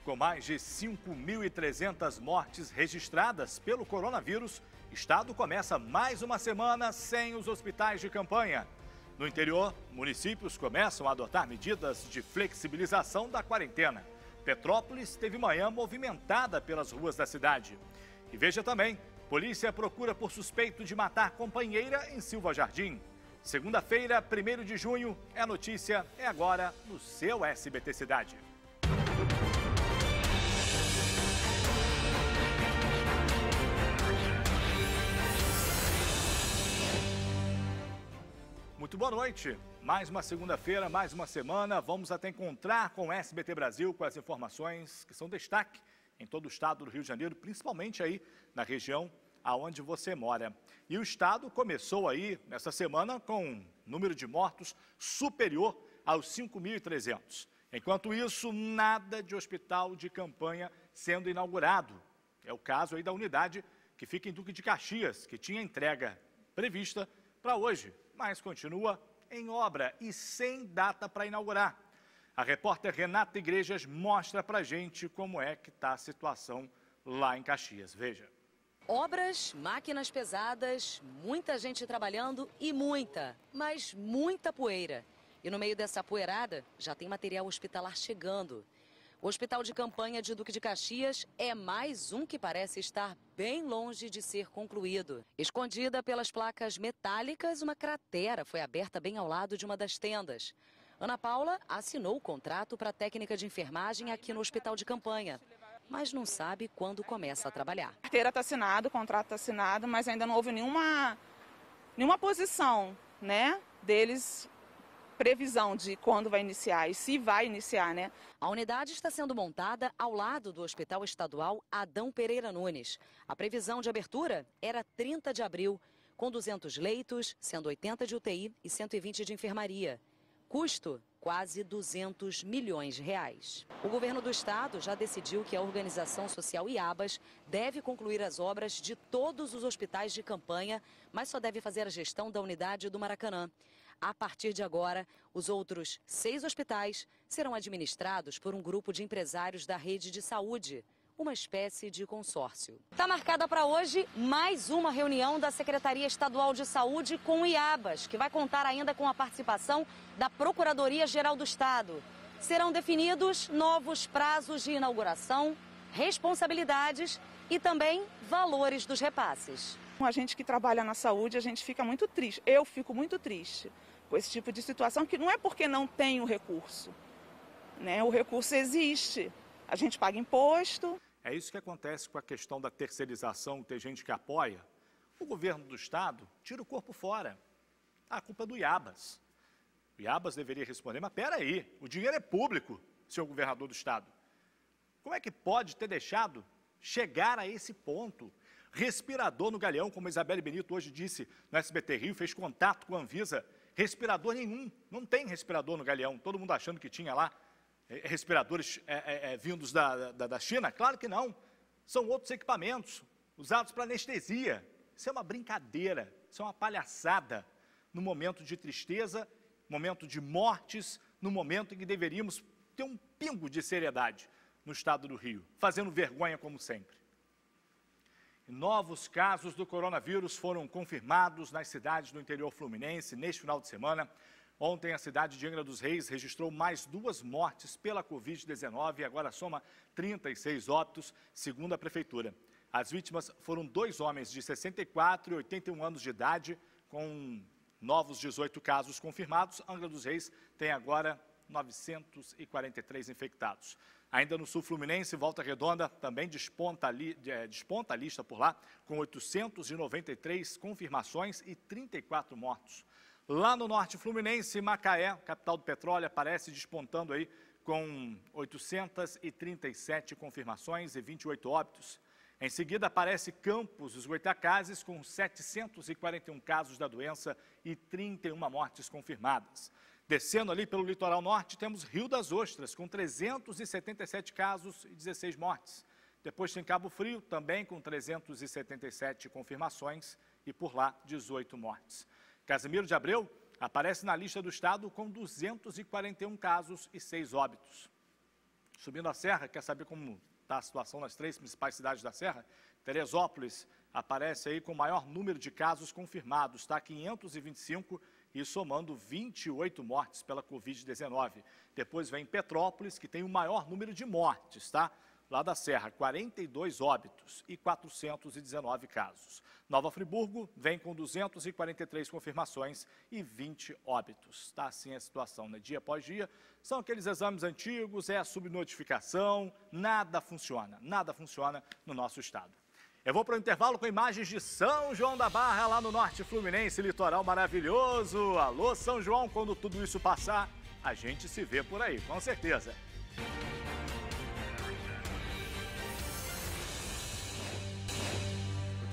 Com mais de 5.300 mortes registradas pelo coronavírus, o estado começa mais uma semana sem os hospitais de campanha. No interior, municípios começam a adotar medidas de flexibilização da quarentena. Petrópolis teve manhã movimentada pelas ruas da cidade. E veja também, polícia procura por suspeito de matar companheira em Silva Jardim. Segunda-feira, 1º de junho, a notícia é agora no seu SBT Cidade. Muito boa noite. Mais uma segunda-feira, mais uma semana. Vamos até encontrar com o SBT Brasil com as informações que são destaque em todo o estado do Rio de Janeiro, principalmente aí na região aonde você mora. E o estado começou aí nessa semana com um número de mortos superior aos 5.300. Enquanto isso, nada de hospital de campanha sendo inaugurado. É o caso aí da unidade que fica em Duque de Caxias, que tinha entrega prevista para hoje, mas continua em obra e sem data para inaugurar. A repórter Renata Igrejas mostra para a gente como é que está a situação lá em Caxias. Veja. Obras, máquinas pesadas, muita gente trabalhando e mas muita poeira. E no meio dessa poeirada já tem material hospitalar chegando. O Hospital de Campanha de Duque de Caxias é mais um que parece estar bem longe de ser concluído. Escondida pelas placas metálicas, uma cratera foi aberta bem ao lado de uma das tendas. Ana Paula assinou o contrato para a técnica de enfermagem aqui no Hospital de Campanha, mas não sabe quando começa a trabalhar. A carteira está assinada, o contrato está assinado, mas ainda não houve nenhuma posição, né, deles, previsão de quando vai iniciar e se vai iniciar, né? A unidade está sendo montada ao lado do Hospital Estadual Adão Pereira Nunes. A previsão de abertura era 30 de abril, com 200 leitos, sendo 80 de UTI e 120 de enfermaria. Custo, quase 200 milhões de reais. O governo do estado já decidiu que a organização social IABAS deve concluir as obras de todos os hospitais de campanha, mas só deve fazer a gestão da unidade do Maracanã. A partir de agora, os outros 6 hospitais serão administrados por um grupo de empresários da rede de saúde, uma espécie de consórcio. Está marcada para hoje mais uma reunião da Secretaria Estadual de Saúde com o IABAS, que vai contar ainda com a participação da Procuradoria-Geral do Estado. Serão definidos novos prazos de inauguração, responsabilidades e também valores dos repasses. A gente que trabalha na saúde, a gente fica muito triste. Eu fico muito triste com esse tipo de situação, que não é porque não tem o recurso, né? O recurso existe, a gente paga imposto. É isso que acontece com a questão da terceirização, tem gente que apoia. O governo do estado tira o corpo fora. A culpa é do IABAS. O IABAS deveria responder, mas peraí, o dinheiro é público, senhor governador do estado. Como é que pode ter deixado chegar a esse ponto? Respirador no Galeão, como a Isabelle Benito hoje disse no SBT Rio, fez contato com a Anvisa. Respirador nenhum, não tem respirador no Galeão, todo mundo achando que tinha lá respiradores vindos da China. Claro que não, são outros equipamentos usados para anestesia. Isso é uma brincadeira, isso é uma palhaçada no momento de tristeza, momento de mortes, no momento em que deveríamos ter um pingo de seriedade no estado do Rio, fazendo vergonha como sempre. Novos casos do coronavírus foram confirmados nas cidades do interior fluminense neste final de semana. Ontem, a cidade de Angra dos Reis registrou mais 2 mortes pela Covid-19 e agora soma 36 óbitos, segundo a Prefeitura. As vítimas foram 2 homens de 64 e 81 anos de idade, com novos 18 casos confirmados. Angra dos Reis tem agora 943 infectados. Ainda no sul fluminense, Volta Redonda também desponta a lista por lá, com 893 confirmações e 34 mortos. Lá no norte fluminense, Macaé, capital do petróleo, aparece despontando aí com 837 confirmações e 28 óbitos. Em seguida, aparece Campos dos Goytacazes, com 741 casos da doença e 31 mortes confirmadas. Descendo ali pelo litoral norte, temos Rio das Ostras, com 377 casos e 16 mortes. Depois tem Cabo Frio, também com 377 confirmações e por lá 18 mortes. Casimiro de Abreu aparece na lista do estado com 241 casos e 6 óbitos. Subindo a serra, quer saber como está a situação nas 3 principais cidades da serra? Teresópolis aparece aí com o maior número de casos confirmados, está 525 e somando 28 mortes pela Covid-19. Depois vem Petrópolis, que tem o maior número de mortes, tá? Lá da Serra, 42 óbitos e 419 casos. Nova Friburgo vem com 243 confirmações e 20 óbitos. Está assim a situação, né? Dia após dia, são aqueles exames antigos, é a subnotificação, nada funciona no nosso estado. Eu vou para o intervalo com imagens de São João da Barra, lá no Norte Fluminense, litoral maravilhoso. Alô, São João, quando tudo isso passar, a gente se vê por aí, com certeza.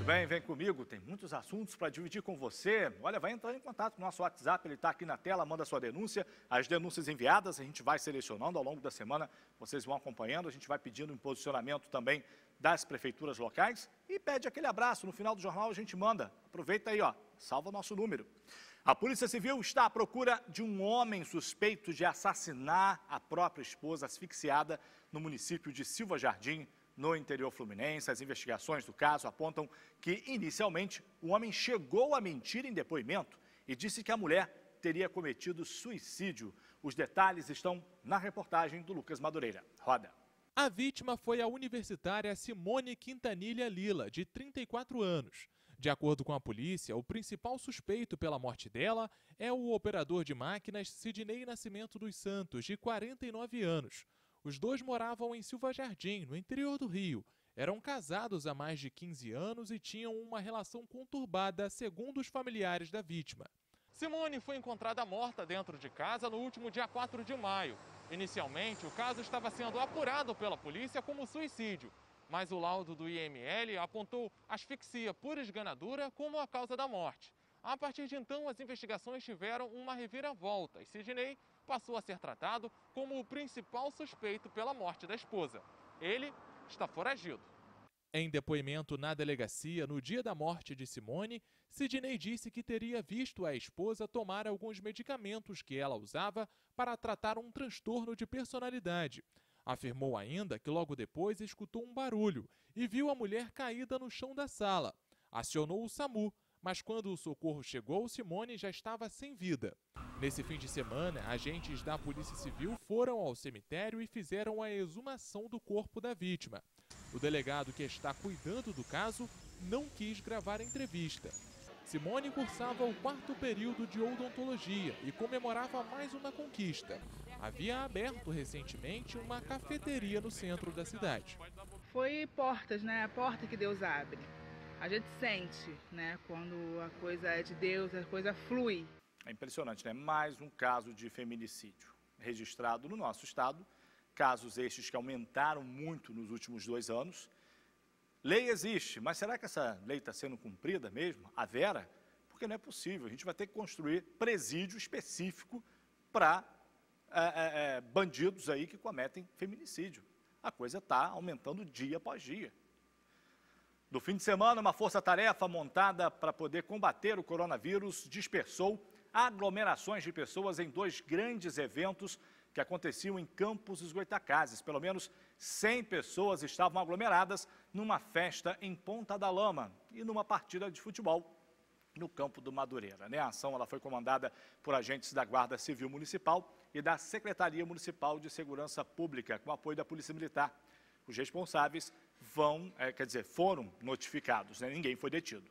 Bem, vem comigo, tem muitos assuntos para dividir com você. Olha, vai entrar em contato com o nosso WhatsApp, ele está aqui na tela, manda sua denúncia. As denúncias enviadas a gente vai selecionando ao longo da semana, vocês vão acompanhando, a gente vai pedindo um posicionamento também das prefeituras locais e pede aquele abraço, no final do jornal a gente manda. Aproveita aí, ó, salva o nosso número. A Polícia Civil está à procura de um homem suspeito de assassinar a própria esposa asfixiada no município de Silva Jardim, no interior fluminense. As investigações do caso apontam que, inicialmente, o homem chegou a mentir em depoimento e disse que a mulher teria cometido suicídio. Os detalhes estão na reportagem do Lucas Madureira. Roda. A vítima foi a universitária Simone Quintanilha Lila, de 34 anos. De acordo com a polícia, o principal suspeito pela morte dela é o operador de máquinas Sidney Nascimento dos Santos, de 49 anos. Os dois moravam em Silva Jardim, no interior do Rio. Eram casados há mais de 15 anos e tinham uma relação conturbada, segundo os familiares da vítima. Simone foi encontrada morta dentro de casa no último dia 4 de maio. Inicialmente, o caso estava sendo apurado pela polícia como suicídio, mas o laudo do IML apontou asfixia por esganadura como a causa da morte. A partir de então, as investigações tiveram uma reviravolta e Sidney passou a ser tratado como o principal suspeito pela morte da esposa. Ele está foragido. Em depoimento na delegacia, no dia da morte de Simone, Sidney disse que teria visto a esposa tomar alguns medicamentos que ela usava para tratar um transtorno de personalidade. Afirmou ainda que logo depois escutou um barulho e viu a mulher caída no chão da sala. Acionou o SAMU, mas quando o socorro chegou, Simone já estava sem vida. Nesse fim de semana, agentes da Polícia Civil foram ao cemitério e fizeram a exumação do corpo da vítima. O delegado que está cuidando do caso não quis gravar a entrevista. Simone cursava o 4º período de odontologia e comemorava mais uma conquista. Havia aberto recentemente uma cafeteria no centro da cidade. Foi portas, né? A porta que Deus abre. A gente sente, né? Quando a coisa é de Deus, a coisa flui. É impressionante, né? Mais um caso de feminicídio registrado no nosso estado. Casos estes que aumentaram muito nos últimos 2 anos. Lei existe, mas será que essa lei está sendo cumprida mesmo? A vera? Porque não é possível. A gente vai ter que construir presídio específico para bandidos aí que cometem feminicídio. A coisa está aumentando dia após dia. No fim de semana, uma força-tarefa montada para poder combater o coronavírus dispersou aglomerações de pessoas em 2 grandes eventos que aconteciam em Campos dos Goytacazes. Pelo menos 100 pessoas estavam aglomeradas numa festa em Ponta da Lama e numa partida de futebol no campo do Madureira. A ação ela foi comandada por agentes da Guarda Civil Municipal e da Secretaria Municipal de Segurança Pública, com apoio da Polícia Militar. Os responsáveis foram notificados, né? Ninguém foi detido.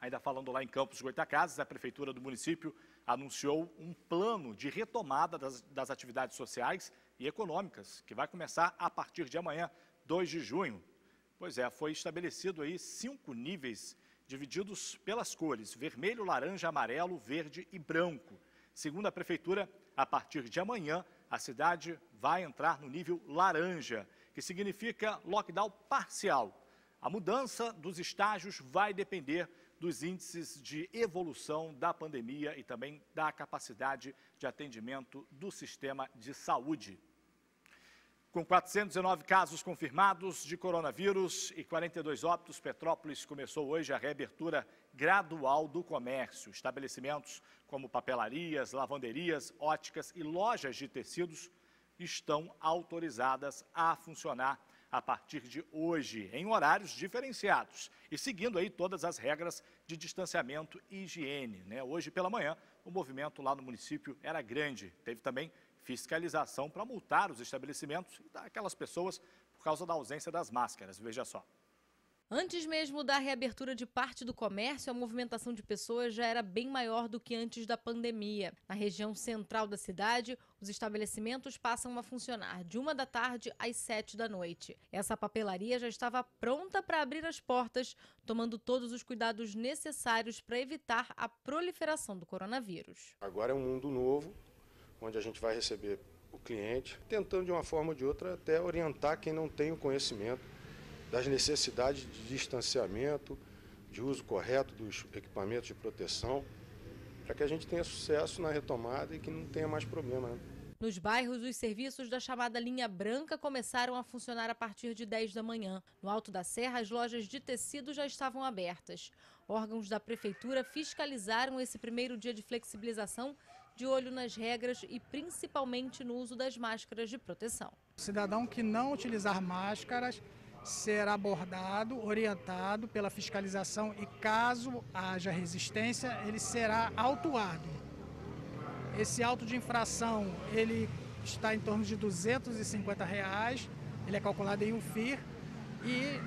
Ainda falando lá em Campos dos Goytacazes, a Prefeitura do município anunciou um plano de retomada das atividades sociais e econômicas, que vai começar a partir de amanhã, 2 de junho. Pois é, foi estabelecido aí 5 níveis divididos pelas cores, vermelho, laranja, amarelo, verde e branco. Segundo a Prefeitura, a partir de amanhã, a cidade vai entrar no nível laranja, que significa lockdown parcial. A mudança dos estágios vai depender dos índices de evolução da pandemia e também da capacidade de atendimento do sistema de saúde. Com 419 casos confirmados de coronavírus e 42 óbitos, Petrópolis começou hoje a reabertura gradual do comércio. Estabelecimentos como papelarias, lavanderias, óticas e lojas de tecidos estão autorizadas a funcionar a partir de hoje, em horários diferenciados e seguindo aí todas as regras de distanciamento e higiene, né? Hoje pela manhã, o movimento lá no município era grande. Teve também fiscalização para multar os estabelecimentos e aquelas pessoas por causa da ausência das máscaras. Veja só. Antes mesmo da reabertura de parte do comércio, a movimentação de pessoas já era bem maior do que antes da pandemia. Na região central da cidade, os estabelecimentos passam a funcionar de 1 da tarde às 7 da noite. Essa papelaria já estava pronta para abrir as portas, tomando todos os cuidados necessários para evitar a proliferação do coronavírus. Agora é um mundo novo, onde a gente vai receber o cliente, tentando de uma forma ou de outra até orientar quem não tem o conhecimento das necessidades de distanciamento, de uso correto dos equipamentos de proteção, para que a gente tenha sucesso na retomada e que não tenha mais problema, né? Nos bairros, os serviços da chamada linha branca começaram a funcionar a partir de 10 da manhã. No Alto da Serra, as lojas de tecido já estavam abertas. Órgãos da prefeitura fiscalizaram esse primeiro dia de flexibilização, de olho nas regras e principalmente no uso das máscaras de proteção. O cidadão que não utilizar máscaras será abordado, orientado pela fiscalização e, caso haja resistência, ele será autuado. Esse auto de infração ele está em torno de R$ 250, ele é calculado em um FIR e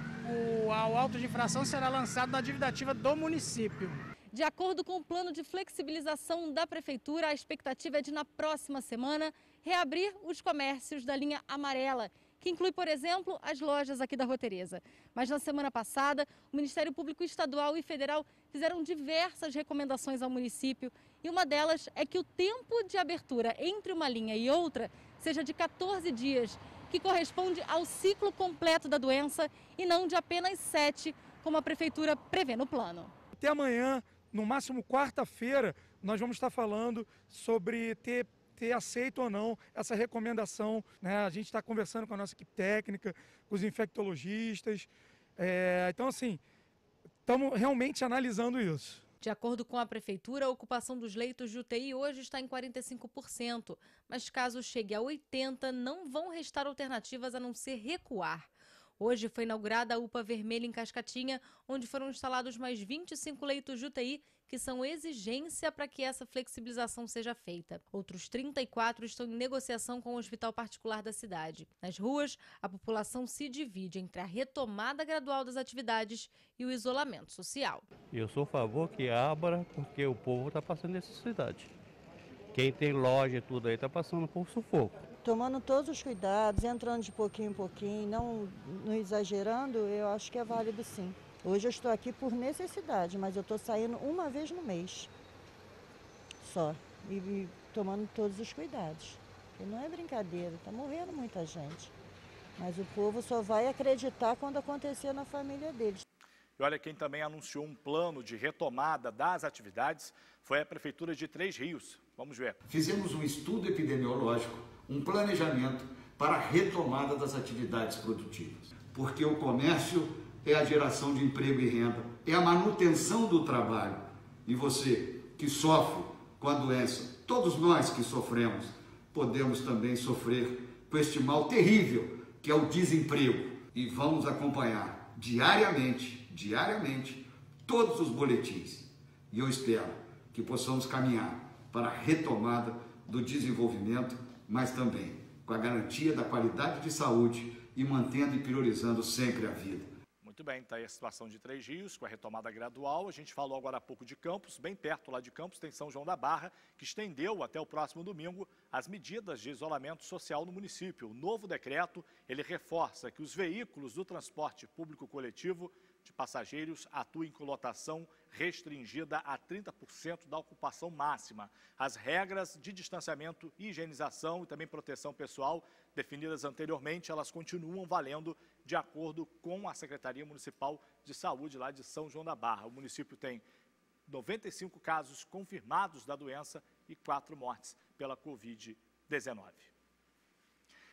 o auto de infração será lançado na dívida ativa do município. De acordo com o plano de flexibilização da prefeitura, a expectativa é de, na próxima semana, reabrir os comércios da linha amarela, que inclui, por exemplo, as lojas aqui da Rua Tereza. Mas na semana passada, o Ministério Público Estadual e Federal fizeram diversas recomendações ao município e uma delas é que o tempo de abertura entre uma linha e outra seja de 14 dias, que corresponde ao ciclo completo da doença e não de apenas 7, como a prefeitura prevê no plano. Até amanhã, no máximo quarta-feira, nós vamos estar falando sobre ter aceito ou não essa recomendação, né? A gente está conversando com a nossa equipe técnica, com os infectologistas. Então, assim, estamos realmente analisando isso. De acordo com a prefeitura, a ocupação dos leitos de UTI hoje está em 45%, mas caso chegue a 80%, não vão restar alternativas a não ser recuar. Hoje foi inaugurada a UPA Vermelha em Cascatinha, onde foram instalados mais 25 leitos de UTI, que são exigência para que essa flexibilização seja feita. Outros 34 estão em negociação com o hospital particular da cidade. Nas ruas, a população se divide entre a retomada gradual das atividades e o isolamento social. Eu sou a favor que abra, porque o povo está passando necessidade. Quem tem loja e tudo aí está passando por sufoco. Tomando todos os cuidados, entrando de pouquinho em pouquinho, não exagerando, eu acho que é válido sim. Hoje eu estou aqui por necessidade, mas eu estou saindo uma vez no mês, só, e tomando todos os cuidados. Porque não é brincadeira, está morrendo muita gente, mas o povo só vai acreditar quando acontecer na família deles. E olha, quem também anunciou um plano de retomada das atividades foi a Prefeitura de Três Rios. Vamos ver. Fizemos um estudo epidemiológico, um planejamento para a retomada das atividades produtivas. Porque o comércio é a geração de emprego e renda, é a manutenção do trabalho. E você que sofre com a doença, todos nós que sofremos, podemos também sofrer com este mal terrível que é o desemprego. E vamos acompanhar diariamente, todos os boletins. E eu espero que possamos caminhar para a retomada do desenvolvimento, mas também com a garantia da qualidade de saúde e mantendo e priorizando sempre a vida. Muito bem, está aí a situação de Três Rios, com a retomada gradual. A gente falou agora há pouco de Campos, bem perto lá de Campos tem São João da Barra, que estendeu até o próximo domingo as medidas de isolamento social no município. O novo decreto, ele reforça que os veículos do transporte público coletivo de passageiros atuem com lotação restringida a 30% da ocupação máxima. As regras de distanciamento, higienização e também proteção pessoal definidas anteriormente, elas continuam valendo de acordo com a Secretaria Municipal de Saúde lá de São João da Barra. O município tem 95 casos confirmados da doença e 4 mortes pela Covid-19.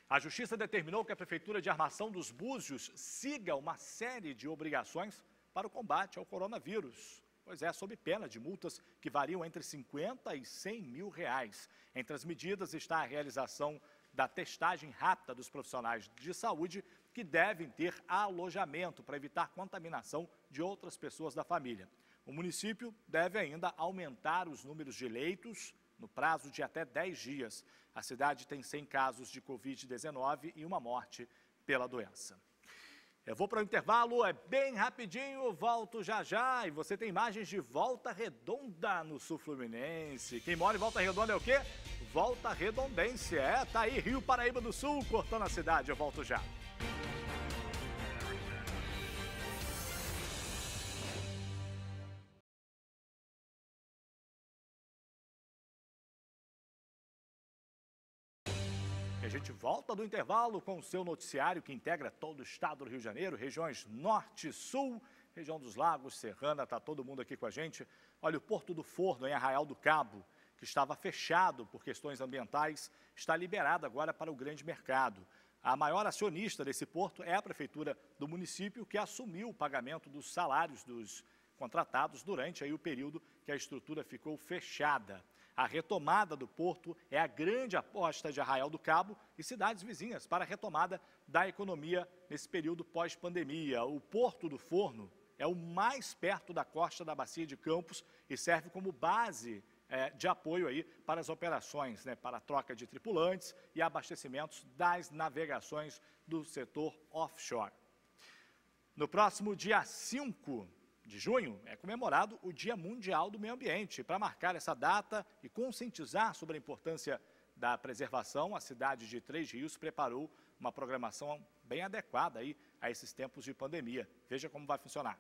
A Justiça determinou que a Prefeitura de Armação dos Búzios siga uma série de obrigações para o combate ao coronavírus. Pois é, sob pena de multas que variam entre R$ 50 e R$ 100 mil. Entre as medidas está a realização da testagem rápida dos profissionais de saúde que devem ter alojamento para evitar contaminação de outras pessoas da família. O município deve ainda aumentar os números de leitos no prazo de até 10 dias. A cidade tem 100 casos de Covid-19 e uma morte pela doença. Eu vou para o intervalo, é bem rapidinho, volto já já. E você tem imagens de Volta Redonda no sul fluminense. Quem mora em Volta Redonda é o quê? Volta Redondense. Tá aí, Rio Paraíba do Sul, cortando a cidade. Eu volto já. A gente volta do intervalo com o seu noticiário que integra todo o estado do Rio de Janeiro, regiões norte e sul, região dos Lagos, Serrana, está todo mundo aqui com a gente. Olha, o Porto do Forno, em Arraial do Cabo, que estava fechado por questões ambientais, está liberado agora para o grande mercado. A maior acionista desse porto é a prefeitura do município, que assumiu o pagamento dos salários dos contratados durante aí o período que a estrutura ficou fechada. A retomada do porto é a grande aposta de Arraial do Cabo e cidades vizinhas para a retomada da economia nesse período pós-pandemia. O Porto do Forno é o mais perto da costa da Bacia de Campos e serve como base de apoio aí para as operações, para a troca de tripulantes e abastecimentos das navegações do setor offshore. No próximo dia 5 de junho é comemorado o Dia Mundial do Meio Ambiente. Para marcar essa data e conscientizar sobre a importância da preservação, a cidade de Três Rios preparou uma programação bem adequada aí a esses tempos de pandemia. Veja como vai funcionar.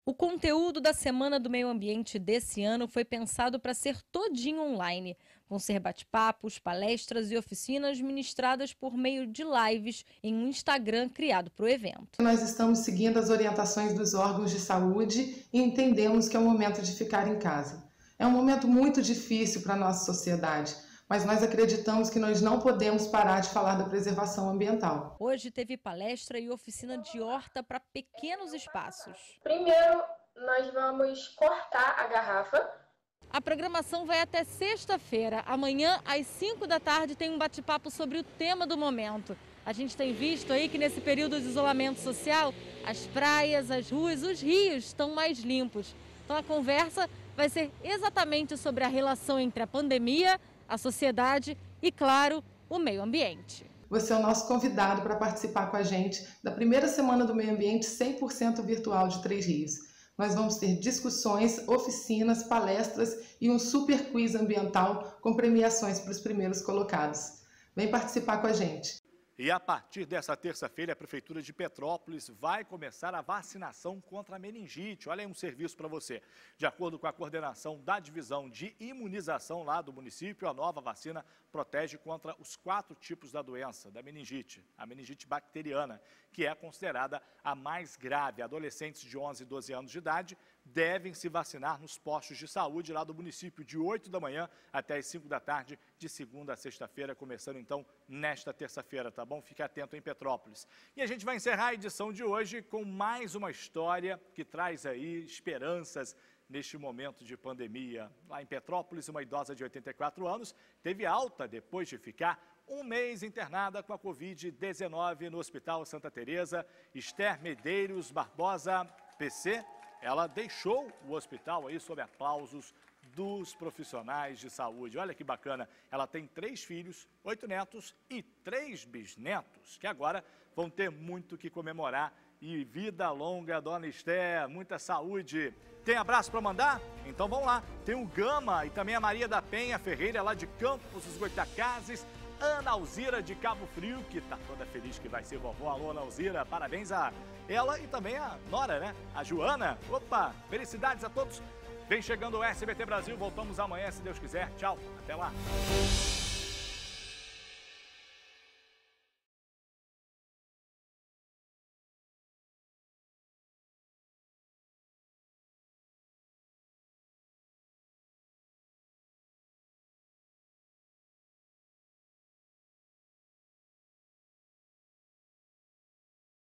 O conteúdo da Semana do Meio Ambiente desse ano foi pensado para ser todinho online. Vão ser bate-papos, palestras e oficinas ministradas por meio de lives em um Instagram criado para o evento. Nós estamos seguindo as orientações dos órgãos de saúde e entendemos que é o momento de ficar em casa. É um momento muito difícil para a nossa sociedade, mas nós acreditamos que nós não podemos parar de falar da preservação ambiental. Hoje teve palestra e oficina de horta para pequenos espaços. Primeiro, nós vamos cortar a garrafa. A programação vai até sexta-feira. Amanhã, às 5 da tarde, tem um bate-papo sobre o tema do momento. A gente tem visto aí que nesse período de isolamento social, as praias, as ruas, os rios estão mais limpos. Então a conversa vai ser exatamente sobre a relação entre a pandemia, a sociedade e, claro, o meio ambiente. Você é o nosso convidado para participar com a gente da primeira Semana do Meio Ambiente 100% virtual de Três Rios. Nós vamos ter discussões, oficinas, palestras e um super quiz ambiental com premiações para os primeiros colocados. Vem participar com a gente. E a partir dessa terça-feira, a Prefeitura de Petrópolis vai começar a vacinação contra a meningite. Olha aí um serviço para você. De acordo com a coordenação da Divisão de Imunização lá do município, a nova vacina protege contra os 4 tipos da doença, da meningite. A meningite bacteriana, que é considerada a mais grave. Adolescentes de 11 e 12 anos de idade devem se vacinar nos postos de saúde lá do município, de 8 da manhã até as 5 da tarde, de segunda a sexta-feira, começando então nesta terça-feira, tá bom? Fique atento em Petrópolis. E a gente vai encerrar a edição de hoje com mais uma história que traz aí esperanças neste momento de pandemia. Lá em Petrópolis, uma idosa de 84 anos teve alta depois de ficar um mês internada com a Covid-19 no Hospital Santa Teresa. Esther Medeiros Barbosa, PC, ela deixou o hospital aí sob aplausos dos profissionais de saúde. Olha que bacana, ela tem 3 filhos, 8 netos e 3 bisnetos, que agora vão ter muito que comemorar. E vida longa, dona Esther, muita saúde. Tem abraço para mandar? Então vamos lá. Tem o Gama e também a Maria da Penha Ferreira, lá de Campos dos Goitacazes. Ana Alzira de Cabo Frio, que está toda feliz que vai ser vovó. Alô, Ana Alzira, parabéns a ela e também a nora, né? A Joana. Opa, felicidades a todos. Vem chegando o SBT Brasil, voltamos amanhã, se Deus quiser. Tchau, até lá.